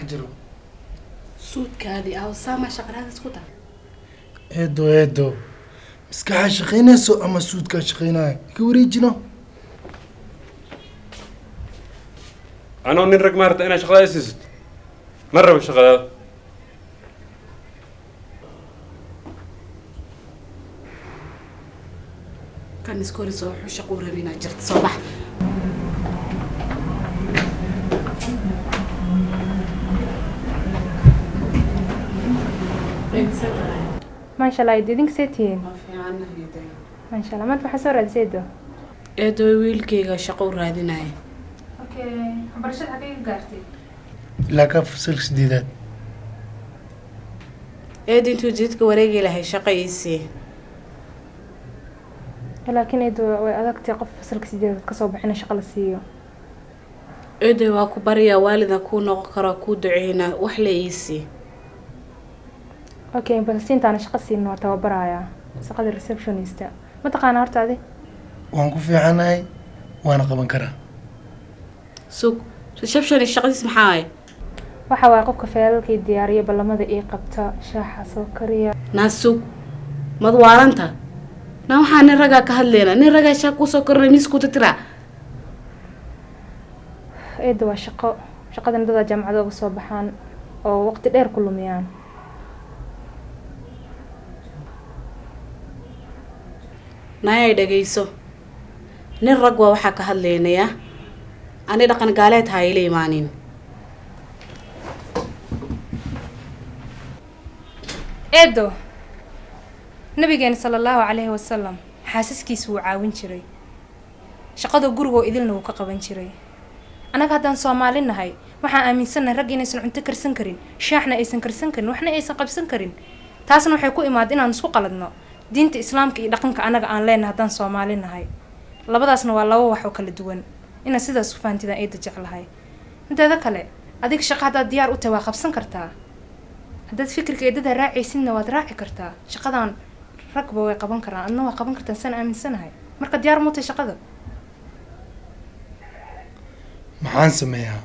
جرو سود كادي أو سامع شغلات سكوتة إيدو مسكحة شقينا سو أما سود كشقينا كوريجنا أنا نرق مارت أنا شغلة أسست مرة بالشغلة كان نسكوري صباح وشقورة بينا جرت صباح ما شاء الله يدينك سيتين ما في عنا يدين ما شاء الله ما تبغى حسورة زيدو إيدو ويلكيغا شقورة ديناي اوكي برشاد حقيقة قارتي لا كف سلك سديدات إيدو انتو جيتك وريقي لهي شقيسي لكن يدو أدقتي قف سلك سديدات كصوب حين شغل السيو إيدو واكو بريا والدا كو نوقرا كو دعينا وحليسي اوكي بس انت انا شقصي انه توبرايا سقد الريسبشنست ما تقانا هرت هذه وانكو في عناي وانا قبن كرا سوق ريسبشن الشقيس محاي waxa waa qofka feelalkii diyaariye ballamada ii qabta shaaxa soo kariya naasuq mad waaranta na waxaan raga ka hadleena nin raga shaaq ku soo kornay misku tira eedo waa shaqadan dada jaamacada uga soo baxaan oo waqti dheer ku lumiyaan naay dhageyso nin rag waa waxa ka hadleynaya ani dhaqan gaaleed hayla imaanin eedo nabigeena sallallahu alayhi wasallam xaasaskiisu wuu caawin jiray shaqada guriga oo idilna wuu ka qaban jiray anaga haddaan Soomaali nahay waxaan aaminsanahay rag inaysan cunto karsan karin shaaxna aysan karsan karin waxna aysan qabsan karin taasna waxay ku imaad inaan isku qaladno diinta islaamka iyo dhaqanka anaga aan leenahay haddaan Soomaali nahay labadaasna waa laba wax oo kala duwan ina sidaas u fahantidaa eeda jeclahay intaada kale adig shaqo hadaad diyaar u tahay waa qabsan kartaa haddaad fikirka eedada raacaysidna waad raaci kartaa shaqadan ragba way qaban karaan adna waa qaban kartaa san aaminsanahay marka diyaar mu tahay shaqada maxaan sameeyaa